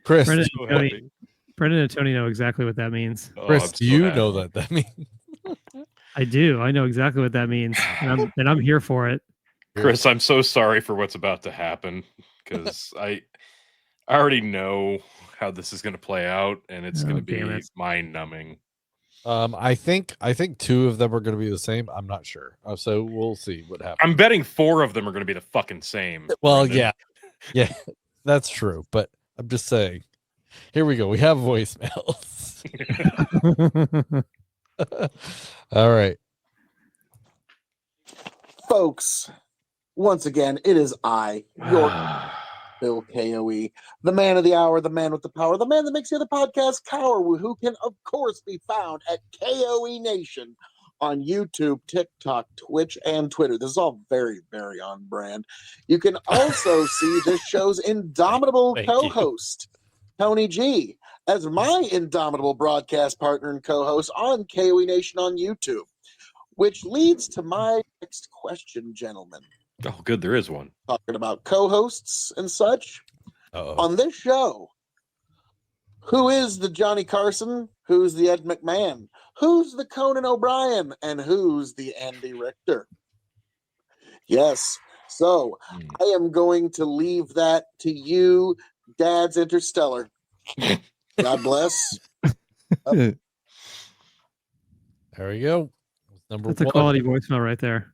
Chris, Brendan and Tony know exactly what that means. Chris, do you know what that means? I do. I know exactly what that means, and I'm here for it. Chris, I'm so sorry for what's about to happen because I already know how this is going to play out, and it's going to be mind-numbing. I think 2 of them are going to be the same. I'm not sure, so we'll see what happens. I'm betting 4 of them are going to be the fucking same. Well, Brendan. yeah, that's true. But I'm just saying. Here we go. We have voicemails. All right, folks. Once again, it is I, your Phil K.O.E., the man of the hour, the man with the power, the man that makes the other podcast cower, who can, of course, be found at K.O.E. Nation on YouTube, TikTok, Twitch, and Twitter. This is all very, very on brand. You can also see this show's indomitable co-host, Tony G, as my indomitable broadcast partner and co-host on K.O.E. Nation on YouTube, which leads to my next question, gentlemen. Oh, good. There is one. Talking about co-hosts and such. On this show, who is the Johnny Carson? Who's the Ed McMahon? Who's the Conan O'Brien? And who's the Andy Richter? Yes. So I am going to leave that to you, Dad's Interstellar. God bless. There we go. That's a quality voicemail right there.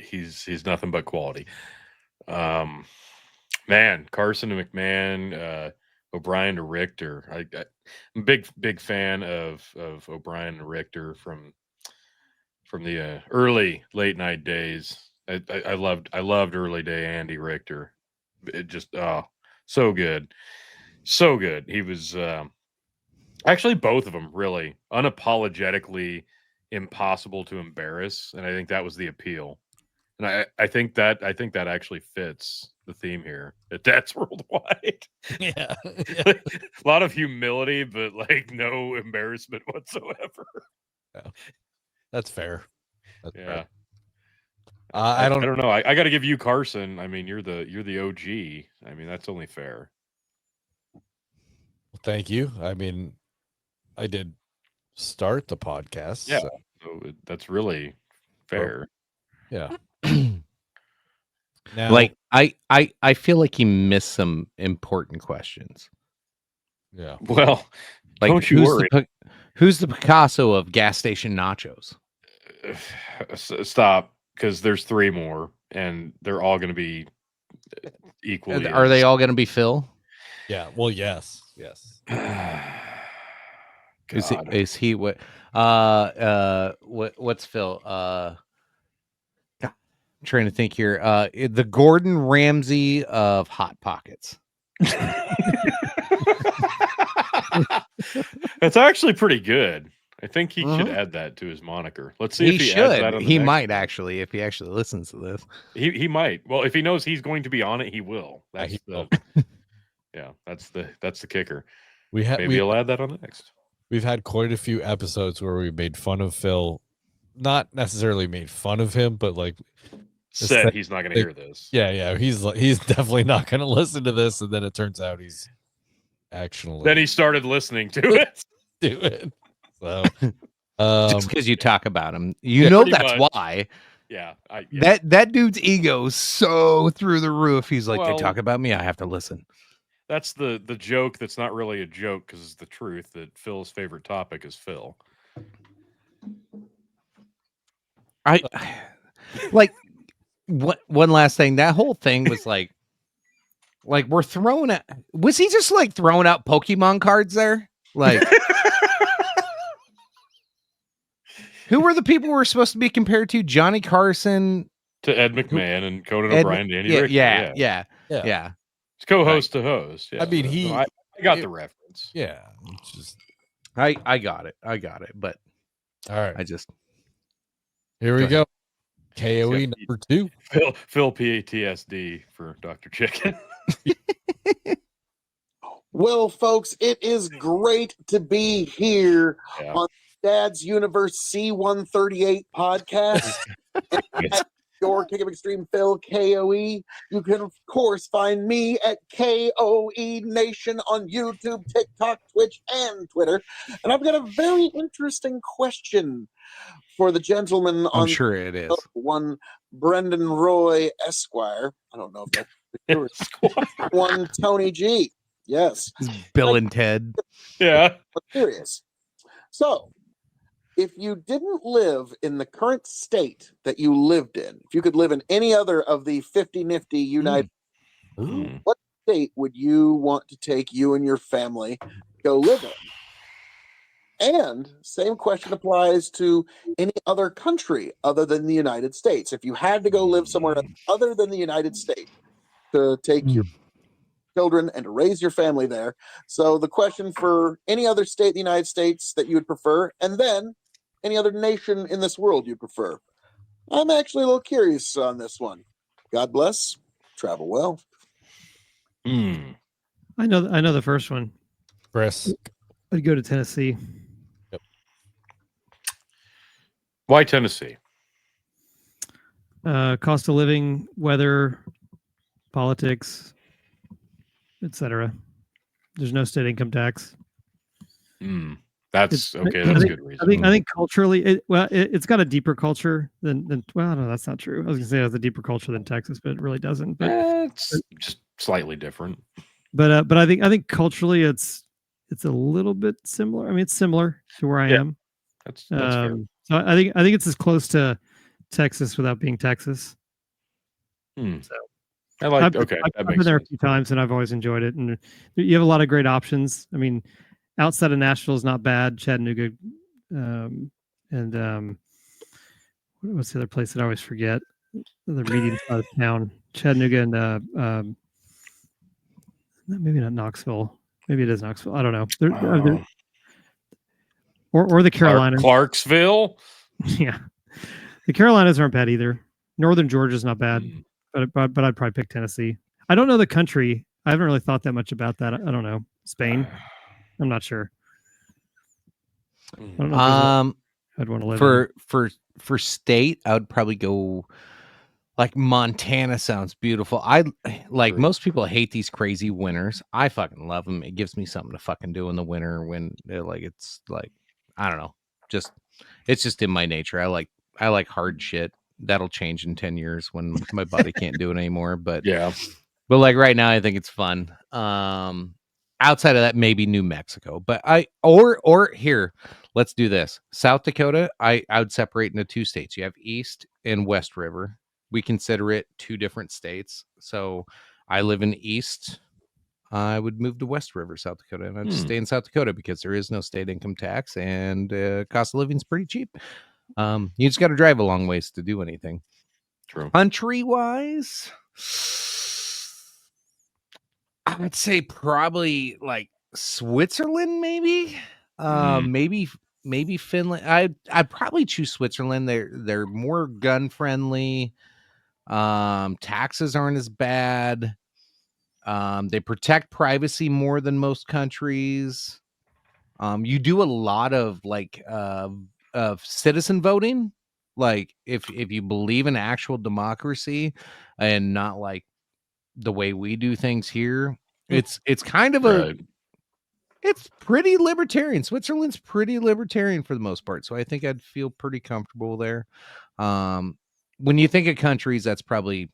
He's nothing but quality. Man, Carson and McMahon, O'Brien to Richter. I'm a big fan of O'Brien and Richter from the early late night days. I loved early day Andy Richter. It just so good. So good. He was actually both of them really unapologetically impossible to embarrass, and I think that was the appeal. And I think that actually fits the theme here at Dad's Worldwide. Yeah. A lot of humility, but like no embarrassment whatsoever. Yeah. That's fair. Fair. I don't know. I got to give you Carson. I mean, you're the OG. I mean, that's only fair. Thank you. I mean, I did start the podcast. Yeah, so that's really fair. Yeah. Now, like I feel like he missed some important questions. Yeah. Well, like, don't you worry. Who's the Picasso of gas station nachos? Stop, because there's 3 more, and they're all going to be equally. Are they all going to be Phil? Yeah. Well, yes. Is he what? What's Phil? I'm trying to think here. The Gordon Ramsay of Hot Pockets. That's actually pretty good. I think he should add that to his moniker. Let's see if he adds that on the he next might one. Actually, if he actually listens to this. He might. Well, if he knows he's going to be on it, he will. That's the kicker. Maybe he'll add that on the next. We've had quite a few episodes where we made fun of Phil. Not necessarily made fun of him, but like said he's not going to hear this. Yeah. He's definitely not going to listen to this, and then it turns out he's actually. Then he started listening to it. Do it. So just because you talk about him, that's much. why. Yeah, that dude's ego is so through the roof. He's like, they talk about me, I have to listen. That's the joke. That's not really a joke because it's the truth that Phil's favorite topic is Phil. I like one last thing. That whole thing was like we're throwing at. Was he just like throwing out Pokemon cards there? Like, who were the people we're supposed to be compared to? Johnny Carson to Ed McMahon and Conan O'Brien, Danny Richter. Yeah. It's co-host to host. Yeah. I mean, I got the reference. Yeah. Just I got it. But all right. Here we go. KOE number 2. Phil PTSD for Dr. Chicken. Well, folks, it is great to be here on Dad's Universe C138 podcast. your King of Extreme Phil, K.O.E. You can, of course, find me at K.O.E Nation on YouTube, TikTok, Twitch, and Twitter. And I've got a very interesting question for the gentleman I'm on sure it is. one Brendan Roy Esquire. I don't know if that's true. One Tony G. Yes. Bill and Ted. Yeah. But serious. So, if you didn't live in the current state that you lived in, if you could live in any other of the 50 nifty United, what state would you want to take you and your family to go live in? And same question applies to any other country other than the United States. If you had to go live somewhere other than the United States to take your children and to raise your family there. So the question for any other state in the United States that you would prefer, and then any other nation in this world you'd prefer. I'm actually a little curious on this one. God bless. Travel well. Hmm. I know the first one. Chris. I'd go to Tennessee. Why Tennessee? Cost of living, weather, politics, etc. There's no state income tax. That's okay. I That's a think- good reason. I think culturally, it's got a deeper culture than. Well, no, that's not true. I was gonna say it has a deeper culture than Texas, but it really doesn't. But It's just slightly different. but I think culturally, it's a little bit similar. I mean, it's similar to where I Yeah. am. That's fair. So I think it's as close to Texas without being Texas. Hmm. So I like. I've Okay, that been makes there a sense. few times and I've always enjoyed it. And you have a lot of great options. I mean, outside of Nashville is not bad. Chattanooga, and what's the other place that I always forget? The medium-sized town, Chattanooga, and maybe not Knoxville. Maybe it is Knoxville. I don't know. Or the Carolinas. Clarksville. Yeah, the Carolinas aren't bad either. Northern Georgia's not bad, but I'd probably pick Tennessee. I don't know the country. I haven't really thought that much about that. I don't know. Spain. I'm not sure. I don't know if I'd want to live in. For state, I would probably go like Montana. Sounds beautiful. I like True. most people hate these crazy winters. I fucking love them. It gives me something to fucking do in the winter when it's like I don't know. It's just in my nature. I like hard shit. That'll change in 10 years when my body can't do it anymore. But Yeah. But like right now, I think it's fun. Outside of that, maybe New Mexico. But or here, let's do this. South Dakota, I would separate into two states. You have East and West River. We consider it two different states. So I live in East. I would move to West River, South Dakota, and I'd stay in South Dakota because there is no state income tax and cost of living is pretty cheap. You just got to drive a long ways to do anything. True. Country wise, I would say probably like Switzerland, maybe. Maybe Finland. I'd probably choose Switzerland. They're more gun friendly. Taxes aren't as bad. They protect privacy more than most countries. You do a lot of like of citizen voting. Like if you believe in actual democracy and not like the way we do things here, it's kind of it's pretty libertarian. Switzerland's pretty libertarian for the most part. So I think I'd feel pretty comfortable there. When you think of countries, that's probably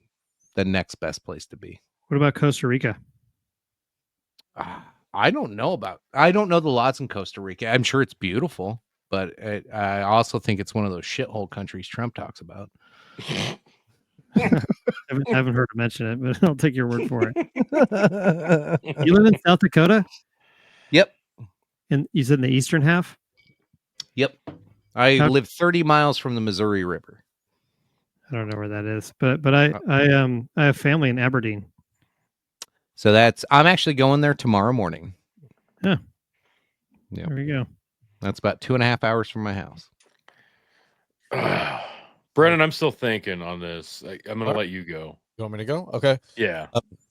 the next best place to be. What about Costa Rica? I don't know the laws in Costa Rica. I'm sure it's beautiful, but I also think it's one of those shithole countries Trump talks about. I haven't heard him mention it, but I'll take your word for it. You live in South Dakota? Yep. And you said in the eastern half? Yep. I live 30 miles from the Missouri River. I don't know where that is, but I have family in Aberdeen. So I'm actually going there tomorrow morning. Huh. Yep. There we go. That's about 2.5 hours from my house. Brennan, I'm still thinking on this. I'm gonna let you go. You want me to go? Okay. Yeah.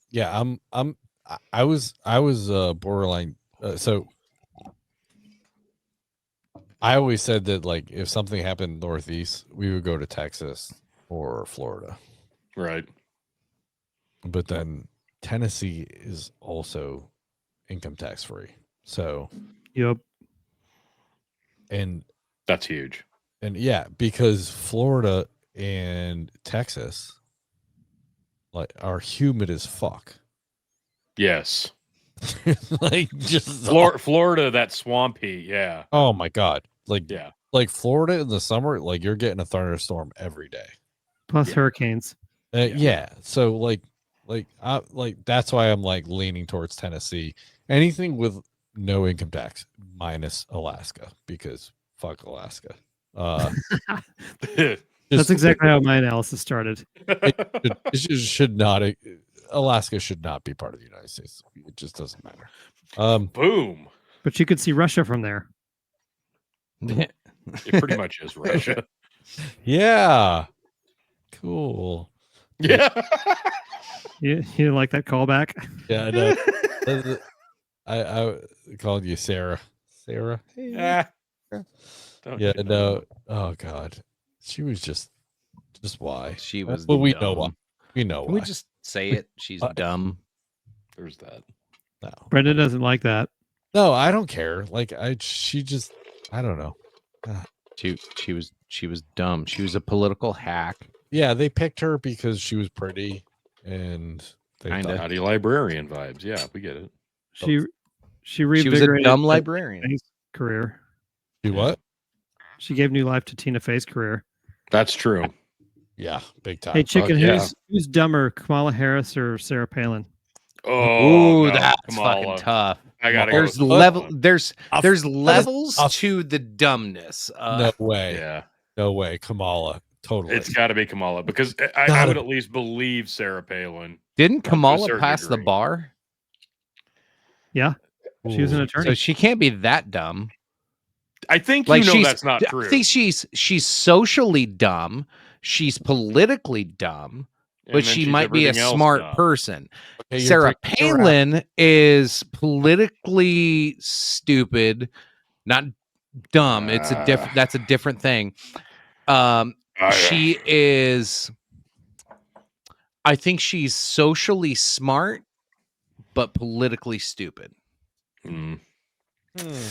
Yeah. I was borderline. So I always said that like if something happened Northeast, we would go to Texas. or Florida. Right. But then Tennessee is also income tax free. So, Yep. and That's huge. yeah, because Florida and Texas like are humid as fuck. Yes. Like just Florida, that swamp heat. Yeah. oh my god. Yeah. Like Florida in the summer, like you're getting a thunderstorm every day. Plus Yeah. hurricanes. Yeah. So like that's why I'm like leaning towards Tennessee. Anything with no income tax minus Alaska because fuck Alaska. That's exactly how my analysis started. It should not. Alaska should not be part of the United States. It just doesn't matter. Boom. But you could see Russia from there. It pretty much is Russia. Yeah. Cool. Yeah. You didn't like that callback? Yeah. No. I called you Sarah. Sarah. Hey. Ah, Yeah. No. Oh God. She was just why. She was Well, we dumb. know why. We know Can why. we just say it? She's dumb. There's that. No. Brendan doesn't like that. No, I don't care. Like she just. I don't know. She was dumb. She was a political hack. Yeah, they picked her because she was pretty, and they Kinda. thought Howdy librarian vibes. Yeah, we get it. She She was a reinvigorated dumb Tina librarian. Fey's career. she what? She gave new life to Tina Fey's career. That's true. Yeah, big time. Hey, chicken, yeah. who's dumber, Kamala Harris or Sarah Palin? Oh, Ooh, no, that's Kamala. fucking tough. I gotta There's go. level. There's That levels is- to the dumbness. No way. Yeah, No way. Kamala. Totally. it's got to be Kamala because I would at least believe Sarah Palin. Didn't to a Kamala certain pass the degree. bar? Yeah, she was an Ooh. attorney. So she can't be that dumb. I think Like you know that's not true. I think she's socially dumb. She's politically dumb, And but then she she's might be a everything else smart dumb. person. Okay, you're Sarah taking her out. Palin is politically stupid, not dumb. It's a different. That's a different thing. She is. I think she's socially smart, but politically stupid Mm.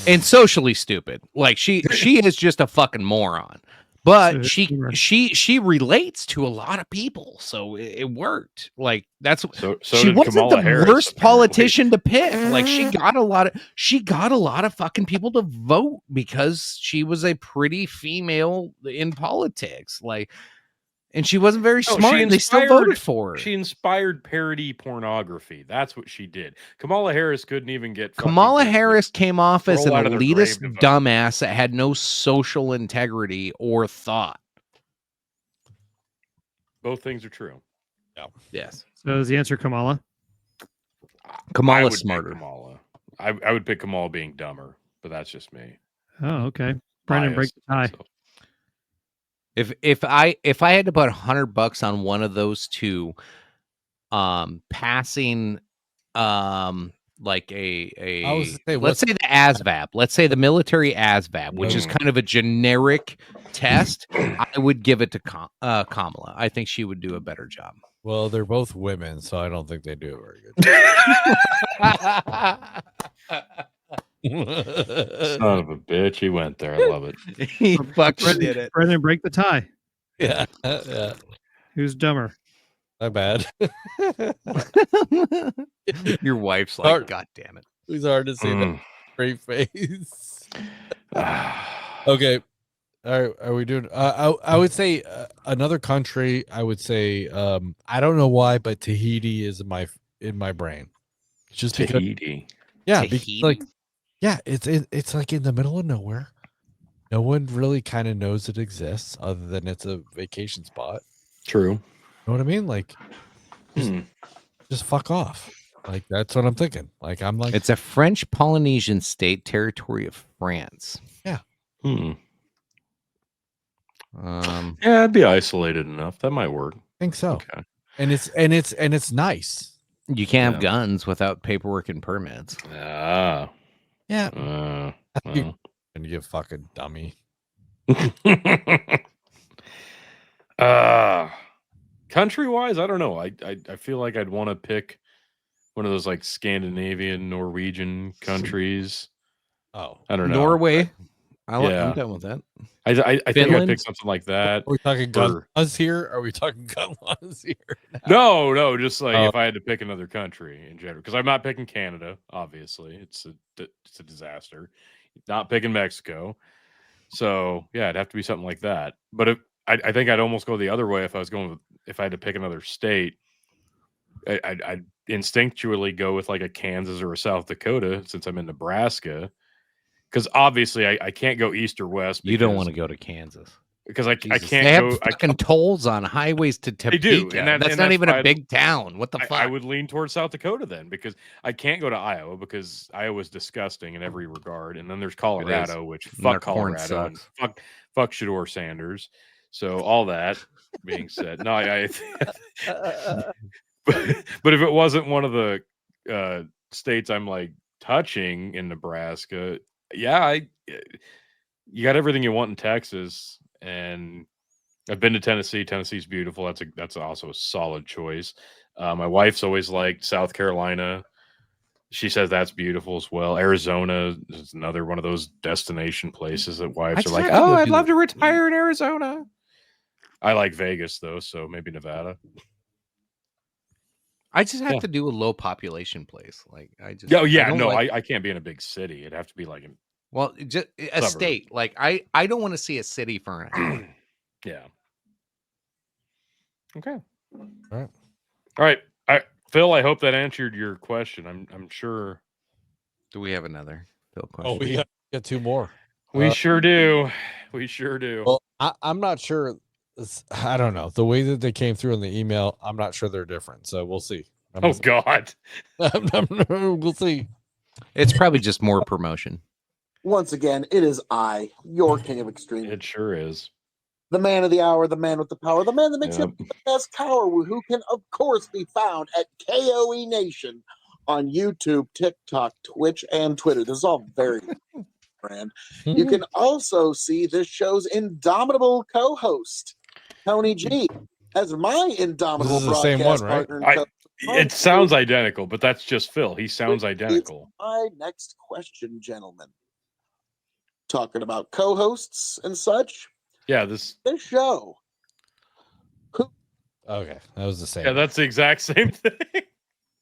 and socially stupid. Like she is just a fucking moron. But So humor. she relates to a lot of people, so it worked. Like that's So she did wasn't Kamala the Harris, worst apparently. politician to pick. Like she got a lot of fucking people to vote because she was a pretty female in politics. Like, and she wasn't very No, smart. she And they still inspired- voted for her. She inspired parody pornography. That's what she did. Kamala Harris couldn't even get. fucking Kamala people to Harris came off as an roll out of their grave elitist to vote. dumbass that had no social integrity or thought. Both things are true. Yes. So is the answer Kamala? I Kamala's would pick smarter. Kamala. I would pick Kamala being dumber, but that's just me. Oh, okay. Brendan, break the tie. Biased, so. If I had to put $100 on one of those two, passing, like I was a gonna say, let's say the ASVAB, let's say the military ASVAB, which is Mm. kind of a generic test, I would give it to Kamala. I think she would do a better job. Well, they're both women, so I don't think they do it very good. Son of a bitch, he went there. I love it. He fucking did it. Brendan, break the tie. Yeah. Yeah. Who's dumber? My bad. Your wife's like, Hard. God damn it. It was hard to see that Mm. straight face. Okay. Are we doing I would say another country. I would say I don't know why, but Tahiti is in my brain. Just because Tahiti. yeah, Tahiti? like yeah, it's like in the middle of nowhere. No one really kind of knows it exists other than it's a vacation spot. True. You know what I mean? Like Hmm. just fuck off. Like that's what I'm thinking. Like I'm like It's a French Polynesian state, territory of France. Hmm. Yeah, I'd be isolated enough. That might work. I think so. Okay. And it's nice. you can't have Yeah. guns without paperwork and permits. Ah. Yeah. Well. And you fucking dummy. Country wise, I don't know. I feel like I'd want to pick one of those like Scandinavian, Norwegian countries. Oh, I don't know. Norway. Yeah. I'm done with that. I think I'd Finland? pick something like that. are we talking gun for- laws here? Are we talking gun laws here? No, just like Oh. if I had to pick another country in general, because I'm not picking Canada. Obviously, it's a disaster. Not picking Mexico. So yeah, it'd have to be something like that. But I think I'd almost go the other way if I had to pick another state. I'd instinctually go with like a Kansas or a South Dakota since I'm in Nebraska. Because obviously I can't go east or west. You don't want to go to Kansas. Because I Jesus. can't They have go. fucking tolls on highways to Topeka. do, and that's and not that's even a why big town. What the fuck? I would lean towards South Dakota then, because I can't go to Iowa because Iowa's disgusting in every regard. And then there's Colorado, which And their fuck corn Colorado and sucks. fuck Shador Sanders. So all that being said, no, but if it wasn't one of the states I'm like touching in Nebraska, yeah, you got everything you want in Texas, and I've been to Tennessee. Tennessee's beautiful. That's also a solid choice. My wife's always liked South Carolina. She says that's beautiful as well. Arizona is another one of those destination places that wives are like, "Oh, I'd love to retire in Arizona." I like Vegas though, so maybe Nevada. I just have to do a low population place. Like I just I can't be in a big city. It'd have to be like in just a suburb. state. Like I don't want to see a city for an hour. Yeah. Okay. All right. Phil, I hope that answered your question. I'm sure. Do we have another Phil question? Oh, we got two more. We sure do. We sure do. Well, I'm not sure. I don't know the way that they came through in the email. I'm not sure they're different. So we'll see. Oh God. We'll see. It's probably just more promotion. Once again, it is I, your king of extreme. It sure is. The man of the hour, the man with the power, the man that makes you the best K.O.E, who can, of course, be found at K.O.E Nation on YouTube, TikTok, Twitch, and Twitter. This is all very brand. You can also see this show's indomitable co-host, Tony G, as my indomitable broadcast partner. It sounds identical, but that's just Phil. He sounds identical. My next question, gentlemen. Talking about co-hosts and such. Yeah, this show. Okay, that was the same. Yeah, that's the exact same thing.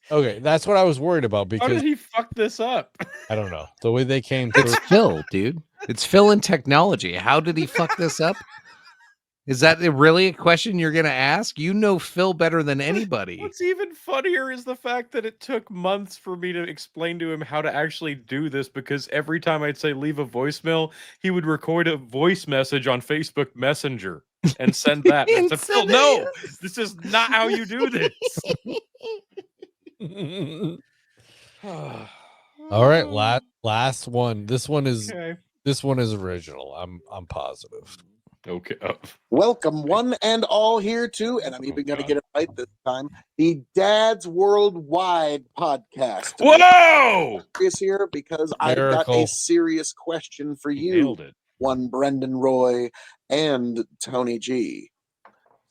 Okay, that's what I was worried about because how did he fuck this up? I don't know the way they came through. It's Phil, dude. It's Phil in technology. How did he fuck this up? Is that really a question you're going to ask? You know Phil better than anybody. What's even funnier is the fact that it took months for me to explain to him how to actually do this, because every time I'd say leave a voicemail, he would record a voice message on Facebook Messenger and send that. And I said, Phil, no, this is not how you do this. All right, last one. This one is original. I'm positive. Okay. Welcome one and all here to, and I'm even going to get it right this time, the Dad's Worldwide podcast. Whoa! Is here because I've got a serious question for you. Nailed it. One Brendan Roy and Tony G.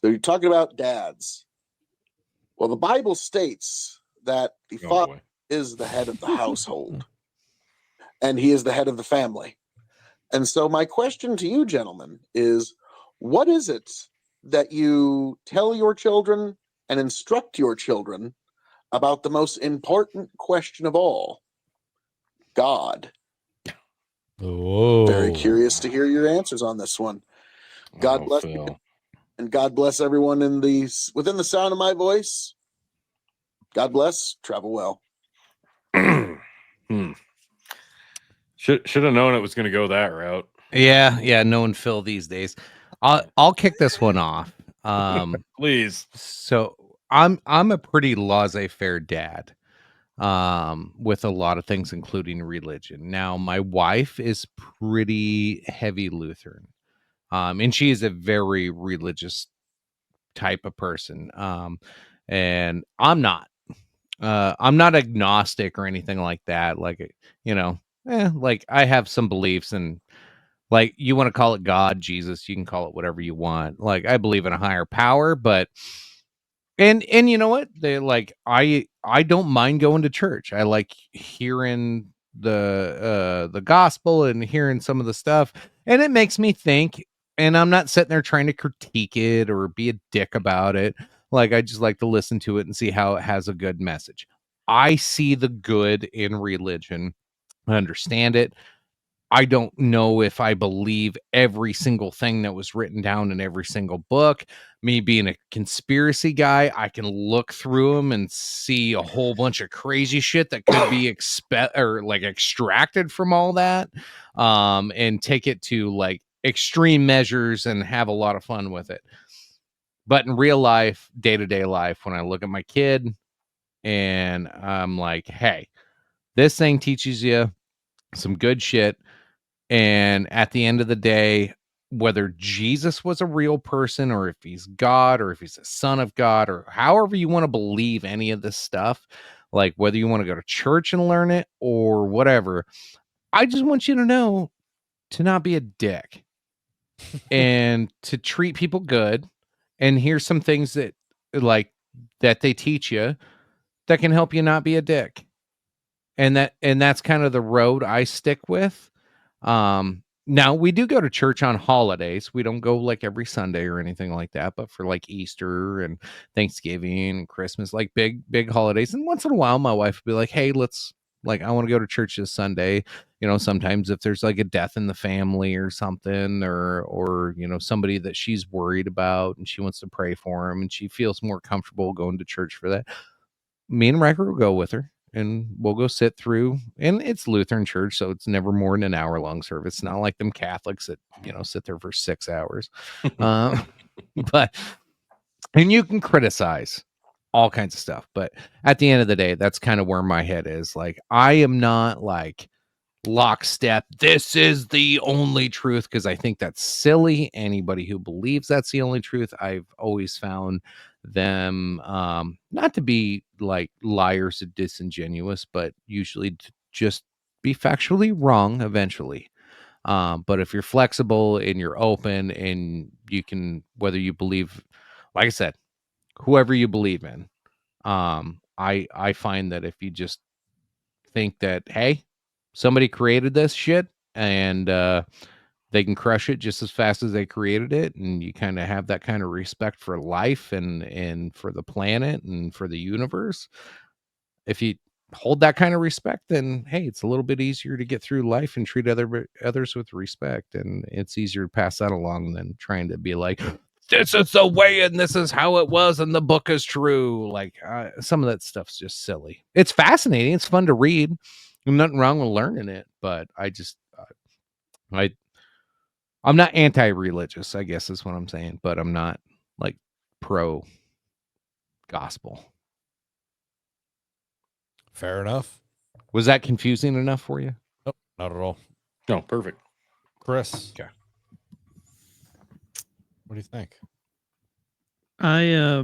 So you're talking about dads. Well, the Bible states that the father is the head of the household, and he is the head of the family. And so my question to you, gentlemen, is what is it that you tell your children and instruct your children about the most important question of all, God? Whoa. Very curious to hear your answers on this one. God bless you, and God bless everyone within the sound of my voice. God bless. Travel well. Should have known it was going to go that route. Yeah, knowing Phil these days. I'll kick this one off. Please. So I'm a pretty laissez-faire dad, with a lot of things, including religion. Now, my wife is pretty heavy Lutheran, and she is a very religious type of person. And I'm not. I'm not agnostic or anything like that. Like, like I have some beliefs, and Like, you want to call it God, Jesus, you can call it whatever you want. Like, I believe in a higher power, but and you know what? They like I don't mind going to church. I like hearing the gospel and hearing some of the stuff, and it makes me think, and I'm not sitting there trying to critique it or be a dick about it. Like, I just like to listen to it and see how it has a good message. I see the good in religion. I understand it. I don't know if I believe every single thing that was written down in every single book. Me being a conspiracy guy, I can look through them and see a whole bunch of crazy shit that could be extracted from all that, and take it to like extreme measures and have a lot of fun with it. But in real life, day-to-day life, when I look at my kid and I'm like, hey, this thing teaches you some good shit. And at the end of the day, whether Jesus was a real person or if he's God or if he's a son of God or however you want to believe any of this stuff, like whether you want to go to church and learn it or whatever, I just want you to know to not be a dick and to treat people good. And here's some things that like that they teach you that can help you not be a dick. And that's kind of the road I stick with. Now we do go to church on holidays. We don't go like every Sunday or anything like that, but for like Easter and Thanksgiving and Christmas, like big holidays. And once in a while, my wife would be like, hey, I want to go to church this Sunday. You know, sometimes if there's like a death in the family or something, or, you know, somebody that she's worried about and she wants to pray for him and she feels more comfortable going to church for that, me and Riker will go with her and we'll go sit through, and it's Lutheran church, so it's never more than an hour long service. It's not like them Catholics that, you know, sit there for 6 hours. But, and you can criticize all kinds of stuff, but at the end of the day, that's kind of where my head is. Like, I am not like lockstep, this is the only truth, because I think that's silly. Anybody who believes that's the only truth, I've always found them not to be like liars or disingenuous, but usually to just be factually wrong eventually. But if you're flexible and you're open and you can, whether you believe, like I said, whoever you believe in, I find that if you just think that, hey, somebody created this shit and they can crush it just as fast as they created it, and you kind of have that kind of respect for life and for the planet and for the universe. If you hold that kind of respect, then hey, it's a little bit easier to get through life and treat others with respect, and it's easier to pass that along than trying to be like, this is the way and this is how it was and the book is true. Like, some of that stuff's just silly. It's fascinating, it's fun to read, there's nothing wrong with learning it, but I'm not anti-religious, I guess is what I'm saying, but I'm not like pro gospel. Fair enough. Was that confusing enough for you? Nope, not at all. No, perfect. Chris. Okay. What do you think? I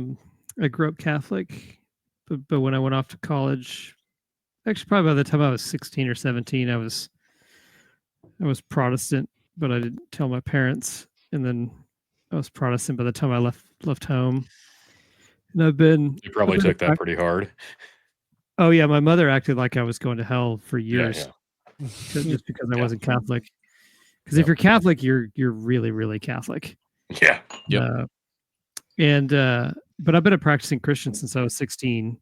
grew up Catholic, but when I went off to college, actually probably by the time I was 16 or 17, I was Protestant, but I didn't tell my parents. And then I was Protestant by the time I left home. And You probably took that pretty hard. Oh yeah, my mother acted like I was going to hell for Yeah, years, yeah. just because I Yeah. wasn't Catholic. Because Yep. if you're Catholic, you're really really Catholic. Yeah. Yep. But I've been a practicing Christian since I was 16,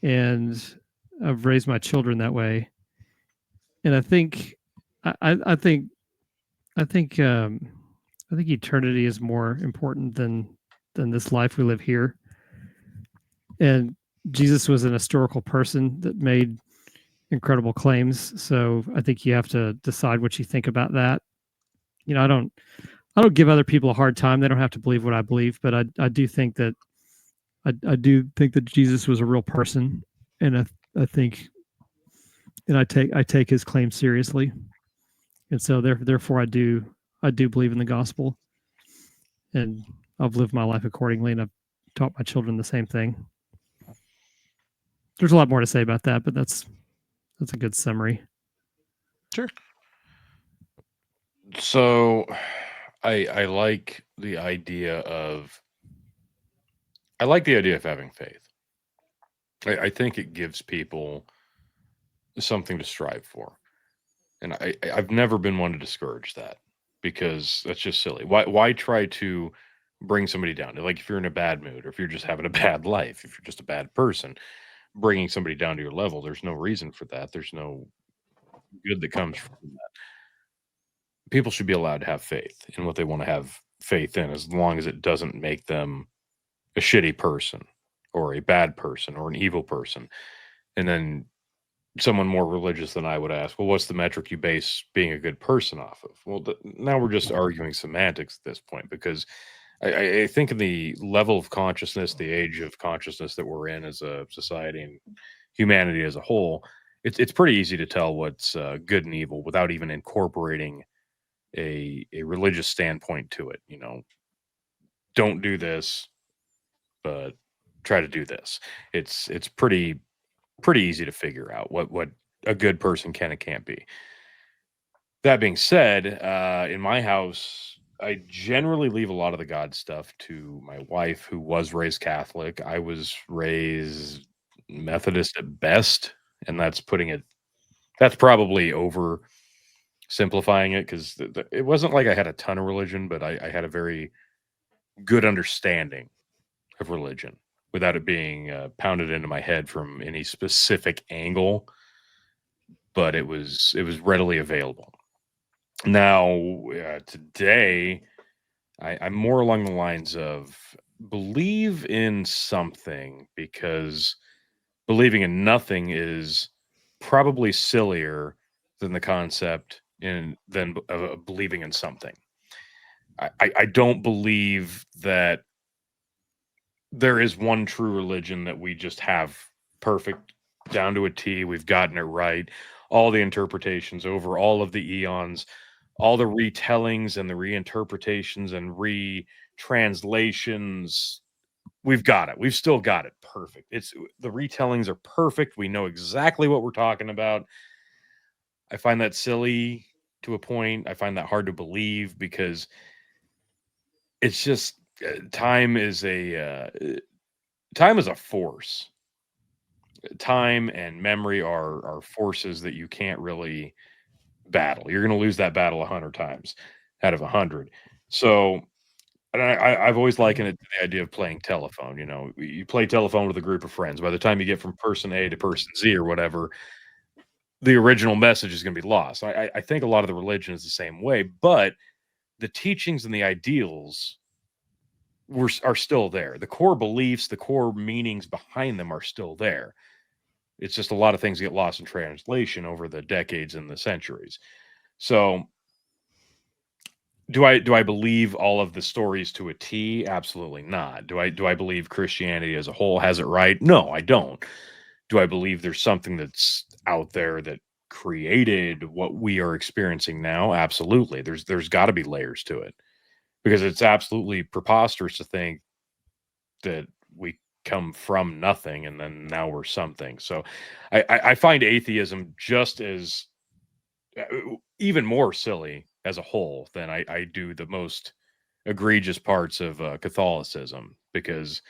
and I've raised my children that way. And I think I think eternity is more important than this life we live here. And Jesus was an historical person that made incredible claims. So I think you have to decide what you think about that. You know, I don't give other people a hard time. They don't have to believe what I believe, but I do think that I do think that Jesus was a real person, and I think, and I take his claim seriously, and so therefore I do believe in the gospel, and I've lived my life accordingly, and I've taught my children the same thing. There's a lot more to say about that, but that's a good summary. Sure. So I like the idea of having faith. I think it gives people something to strive for. And I've never been one to discourage that because that's just silly. Why try to bring somebody down? Like if you're in a bad mood or if you're just having a bad life, if you're just a bad person, bringing somebody down to your level, there's no reason for that. There's no good that comes from that. People should be allowed to have faith in what they want to have faith in as long as it doesn't make them a shitty person or a bad person or an evil person. And then someone more religious than I would ask, well, what's the metric you base being a good person off of? Well, now we're just arguing semantics at this point because I think in the level of consciousness, the age of consciousness that we're in as a society and humanity as a whole, it's pretty easy to tell what's good and evil without even incorporating a religious standpoint to it. Don't do this, but try to do this. It's pretty easy to figure out what a good person can and can't be. That being said, in my house, I generally leave a lot of the God stuff to my wife, who was raised Catholic. I was raised Methodist at best, and that's probably over simplifying it because it wasn't like I had a ton of religion, but I had a very good understanding of religion without it being pounded into my head from any specific angle, but it was readily available. Now, today, I'm more along the lines of believe in something because believing in nothing is probably sillier than the concept in than believing in something. I don't believe that there is one true religion that we just have perfect down to a T. We've gotten it right. All the interpretations over all of the eons, all the retellings and the reinterpretations and retranslations. We've got it. We've still got it perfect. It's the retellings are perfect. We know exactly what we're talking about. I find that silly to a point. I find that hard to believe because it's just time is a force. Time and memory are forces that you can't really battle. You're going to lose that battle 100 times out of 100. So, and I've always likened it to the idea of playing telephone. You play telephone with a group of friends. By the time you get from person A to person Z or whatever, the original message is going to be lost. I think a lot of the religion is the same way, but the teachings and the ideals are still there. The core beliefs, the core meanings behind them are still there. It's just a lot of things get lost in translation over the decades and the centuries. So, do I believe all of the stories to a T? Absolutely not. Do I believe Christianity as a whole has it right? No, I don't. Do I believe there's something that's out there that created what we are experiencing now? Absolutely. There's got to be layers to it because it's absolutely preposterous to think that we come from nothing and then now we're something. So I find atheism just as even more silly as a whole than I do the most egregious parts of Catholicism because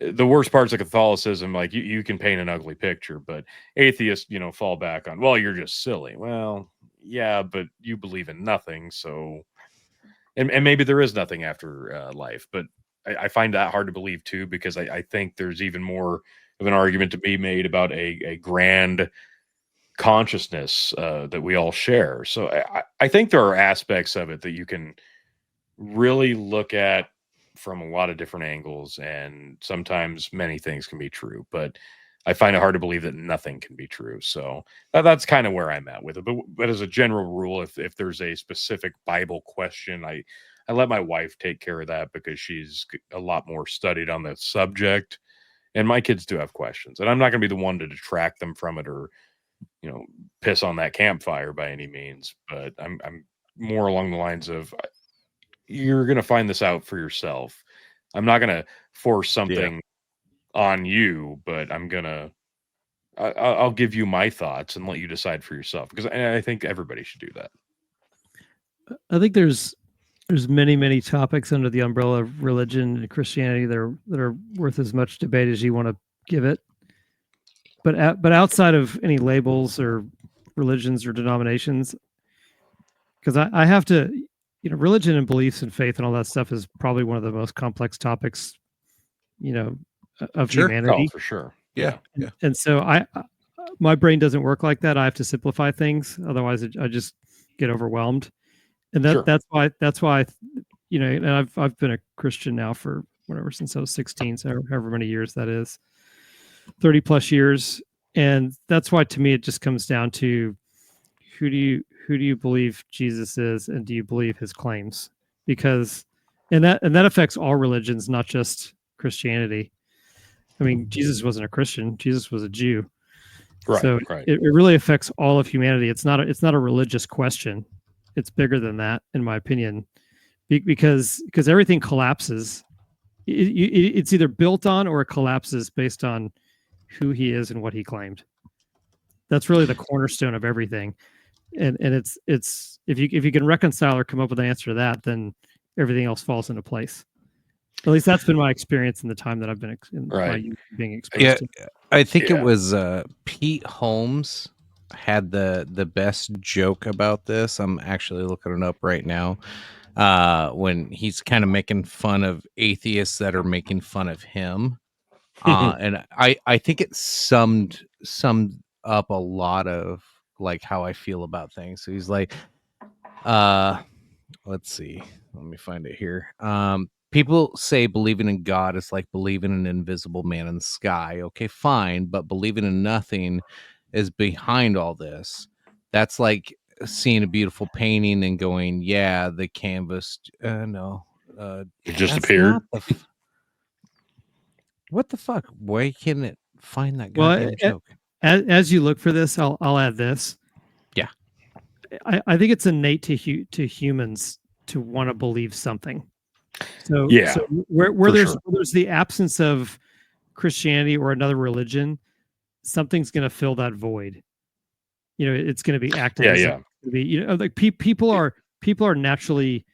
the worst parts of Catholicism, like you can paint an ugly picture, but atheists, fall back on, well, you're just silly. Well, yeah, but you believe in nothing. So, and maybe there is nothing after life, but I find that hard to believe too, because I think there's even more of an argument to be made about a grand consciousness that we all share. So I think there are aspects of it that you can really look at from a lot of different angles, and sometimes many things can be true, but I find it hard to believe that nothing can be true. So that's kind of where I'm at with it. But as a general rule, if there's a specific Bible question, I let my wife take care of that because she's a lot more studied on the subject. And my kids do have questions, and I'm not going to be the one to detract them from it or piss on that campfire by any means. But I'm more along the lines of you're going to find this out for yourself. I'm not going to force something on you, but I'll give you my thoughts and let you decide for yourself because I think everybody should do that. I think there's many topics under the umbrella of religion and Christianity that are worth as much debate as you want to give it. But outside of any labels or religions or denominations, because I have to, religion and beliefs and faith and all that stuff is probably one of the most complex topics, of Sure. Oh, humanity. for sure. Yeah. And so my brain doesn't work like that. I have to simplify things, otherwise I just get overwhelmed. And Sure. that's why and I've been a Christian now for whatever since I was 16, so however many years that is, 30 plus years. And that's why to me it just comes down to who do you believe Jesus is, and do you believe his claims? Because and that affects all religions, not just Christianity. I mean, Jesus wasn't a Christian; Jesus was a Jew. Right. So Right. it really affects all of humanity. It's not a religious question. It's bigger than that, in my opinion, because everything collapses. It's either built on or it collapses based on who he is and what he claimed. That's really the cornerstone of everything. And it's if you can reconcile or come up with an answer to that, then everything else falls into place. At least that's been my experience in the time that I've been in my Right. youth being exposed Yeah, to. I think it Yeah. was Pete Holmes had the best joke about this. I'm actually looking it up right now. When he's kind of making fun of atheists that are making fun of him. And I think it summed up a lot of like how I feel about things. So he's like, let's see, let me find it here. People say believing in God is like believing in an invisible man in the sky. Okay, fine, but believing in nothing is behind all this. That's like seeing a beautiful painting and going, yeah, the canvas no It just that's appeared. not what the fuck? Why can't it find that Well, goddamn joke? as you look for this, I'll add this. Yeah. I think it's innate to humans to want to believe something. So Yeah, where for there's sure. where there's the absence of Christianity or another religion, something's going to fill that void. It's going to be activism. Yeah. It's gonna be, like people are naturally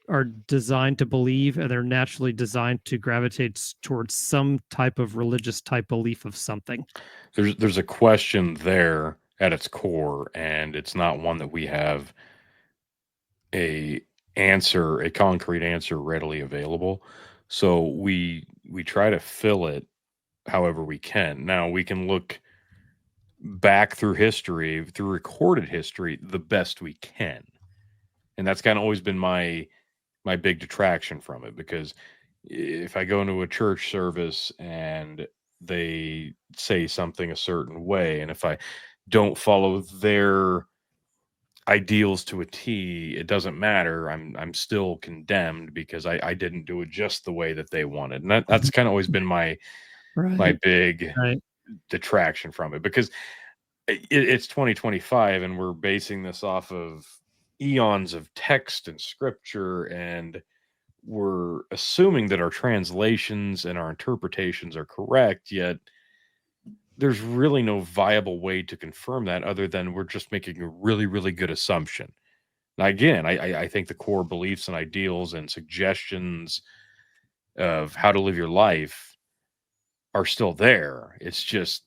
are designed to believe, and they're naturally designed to gravitate towards some type of religious type belief of something. There's a question there at its core, and it's not one that we have a a concrete answer readily available. So we try to fill it however we can. Now we can look back through history, through recorded history, the best we can. And that's kind of always been my big detraction from it, because if I go into a church service and they say something a certain way, and if I don't follow their ideals to a T, it doesn't matter. I'm still condemned because I didn't do it just the way that they wanted. And that's kind of always been my Right. big Right. detraction from it, because it's 2025 and we're basing this off of eons of text and scripture, and we're assuming that our translations and our interpretations are correct, yet there's really no viable way to confirm that other than we're just making a really, really good assumption. Now, again, I think the core beliefs and ideals and suggestions of how to live your life are still there. It's just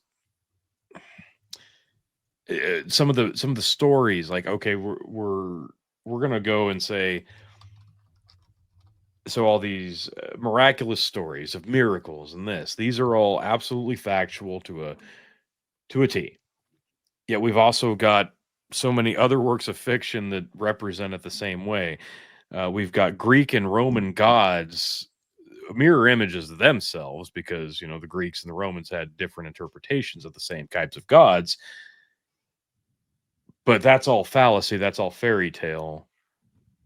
some of the stories, like, okay, we're gonna go and say, so all these miraculous stories of miracles and these are all absolutely factual to a T. Yet we've also got so many other works of fiction that represent it the same way. We've got Greek and Roman gods, mirror images of themselves, because the Greeks and the Romans had different interpretations of the same types of gods. But that's all fallacy. That's all fairy tale,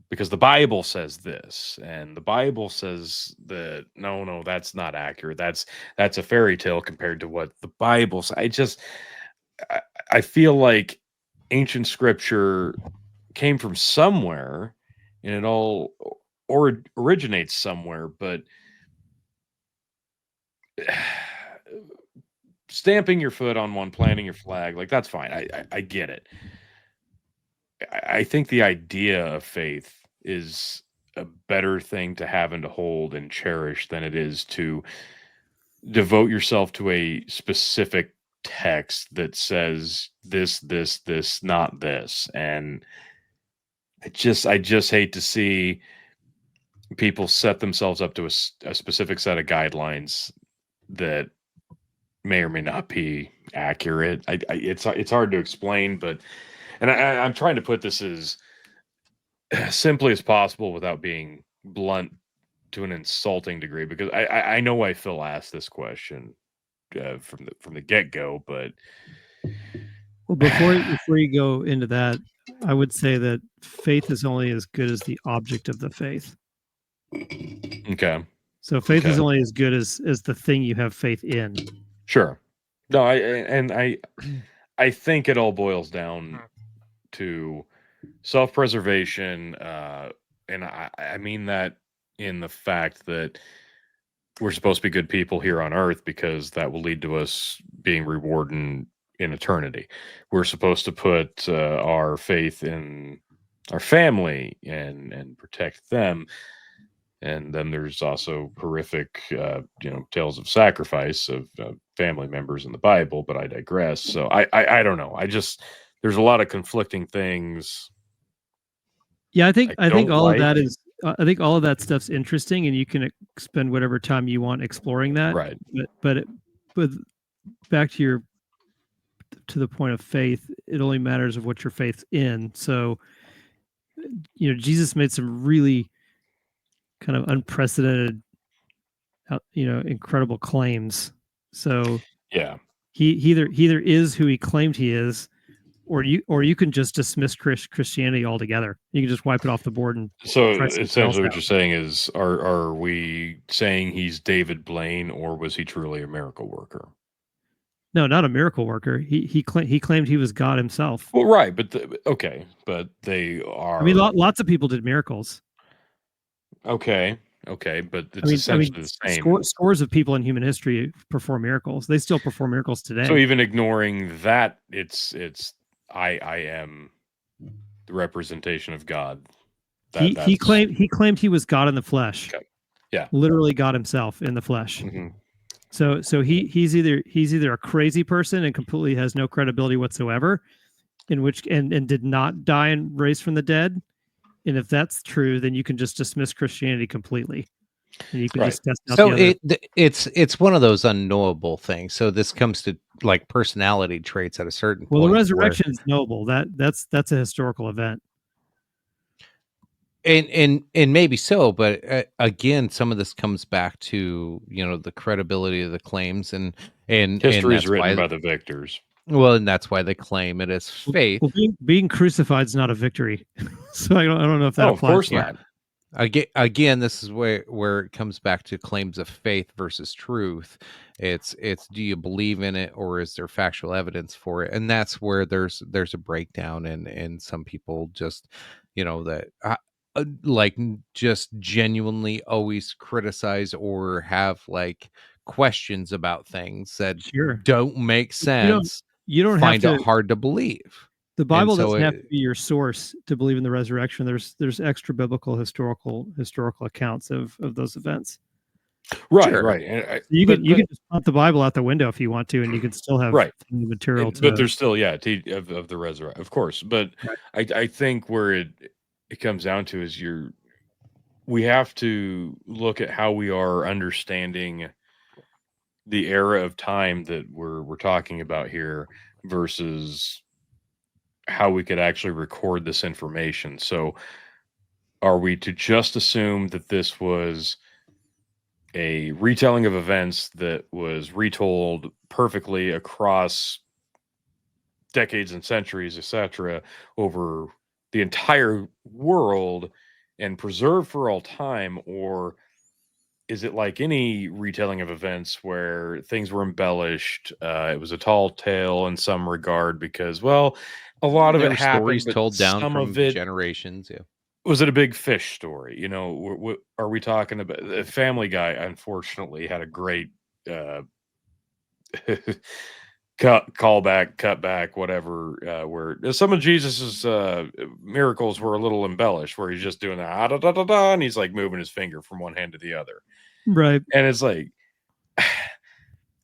because the Bible says this, and the Bible says that no, that's not accurate. That's a fairy tale compared to what the Bible says. I, I feel like ancient scripture came from somewhere, and it all originates somewhere, but stamping your foot on one, planting your flag, like, that's fine. I get it. I think the idea of faith is a better thing to have and to hold and cherish than it is to devote yourself to a specific text that says this, not this. And I just hate to see people set themselves up to a specific set of guidelines that may or may not be accurate. It's hard to explain, but I'm trying to put this as simply as possible without being blunt to an insulting degree, because I know why Phil asked this question from the get go, but Well, before you go into that, I would say that faith is only as good as the object of the faith. okay, So faith is Okay. only as good as the thing you have faith in. sure. No, I think it all boils down to self-preservation, and I mean that in the fact that we're supposed to be good people here on earth because that will lead to us being rewarded in eternity. We're supposed to put our faith in our family and protect them. And then there's also horrific, tales of sacrifice of family members in the Bible. But I digress. So I don't know. There's a lot of conflicting things. Yeah, I think don't all of that like. is I think all of that stuff's interesting, and you can spend whatever time you want exploring that. Right. But back to the point of faith, it only matters of what your faith's in. So, Jesus made some really kind of unprecedented, incredible claims. So Yeah. he either is who he claimed he is, or you can just dismiss Christianity altogether. You can just wipe it off the board and So try something else essentially, what out. you're saying is, are we saying he's David Blaine, or was he truly a miracle worker? No, not a miracle worker. He claimed he was God himself. Well, right, but okay, but they are. I mean, lots of people did miracles. Okay, but it's essentially the same. Scores of people in human history perform miracles. They still perform miracles today. So even ignoring that, it's I am the representation of God. He claimed he was God in the flesh. Okay. Yeah, literally God himself in the flesh. Mm-hmm. So he's either a crazy person and completely has no credibility whatsoever, and did not die and raise from the dead. And if that's true, then you can just dismiss Christianity completely, and you can Right. just test out So the other. it's one of those unknowable things. So this comes to like personality traits at a certain Well, point. the resurrection is knowable. That's a historical event. And maybe so, but again, some of this comes back to the credibility of the claims, and History is that's written why by the victors. well, and that's why they claim it as faith. Well, being crucified is not a victory, so I don't know if that Oh, of applies. course here. not. Again, this is where it comes back to claims of faith versus truth. It's do you believe in it, or is there factual evidence for it? And that's where there's a breakdown, and some people just that like just genuinely always criticize or have like questions about things that Sure. don't make sense. You don't find have it to. hard to believe. The Bible so doesn't have to be your source to believe in the resurrection. There's extra biblical historical accounts of those events. Right, Sure. right. And You can just pump the Bible out the window if you want to, and you can still have Right. material. But there's still of the resurrection, of course. But Right. I think where it comes down to is we have to look at how we are understanding the era of time that we're talking about here versus how we could actually record this information. So are we to just assume that this was a retelling of events that was retold perfectly across decades and centuries, etc., over the entire world and preserved for all time? Or is it like any retelling of events where things were embellished? It was a tall tale in some regard because, well, a lot of There it were happened, stories but told down some from of it generations. Yeah. was it a big fish story? Are we talking about Family Guy? Unfortunately, had a great call back, cut back, whatever, where some of Jesus's miracles were a little embellished, where he's just doing that, da, da, da, da, and he's like moving his finger from one hand to the other. Right. And it's like,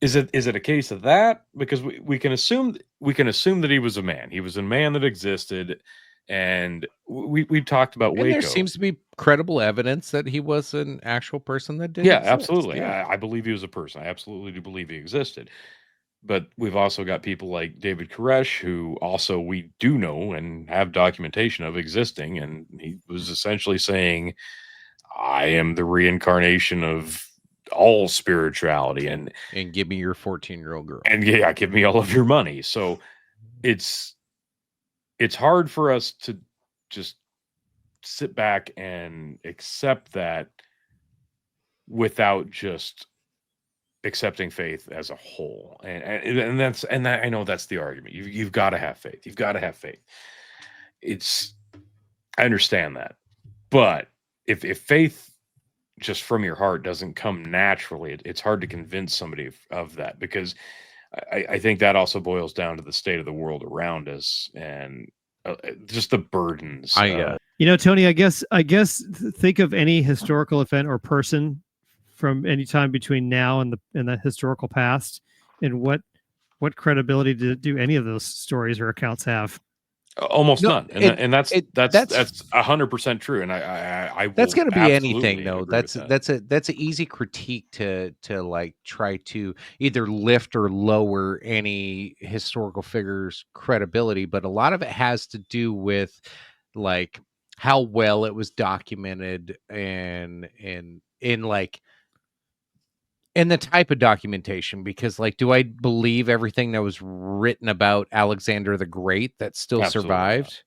is it a case of that? Because we can assume that he was a man. He was a man that existed, and we talked about And Waco. there seems to be credible evidence that he was an actual person that did. Yeah, exist. absolutely. Yeah. I believe he was a person. I absolutely do believe he existed. But we've also got people like David Koresh, who also we do know and have documentation of existing, and he was essentially saying, "I am the reincarnation of all spirituality," and give me your 14-year-old girl. And yeah, give me all of your money. So it's hard for us to just sit back and accept that without just accepting faith as a whole. And that's I know that's the argument. You've got to have faith. You've got to have faith. I understand that. But if faith just from your heart doesn't come naturally, it's hard to convince somebody of that, because I think that also boils down to the state of the world around us and just the burdens. Tony, I guess think of any historical event or person from any time between now and the historical past, and what credibility do any of those stories or accounts have? Almost none, and that's 100% true. And I that's going to be anything, though. That's an easy critique to like try to either lift or lower any historical figure's credibility, but a lot of it has to do with like how well it was documented and the type of documentation, because like, do I believe everything that was written about Alexander the Great that still survived?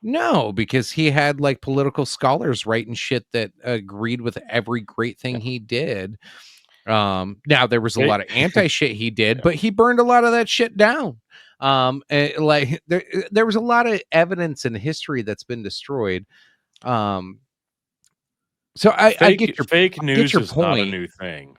No, because he had like political scholars writing shit that agreed with every great thing he did. Now there was a lot of anti shit he did, but he burned a lot of that shit down. Like there was a lot of evidence in history that's been destroyed. So I get your fake news is not a new thing.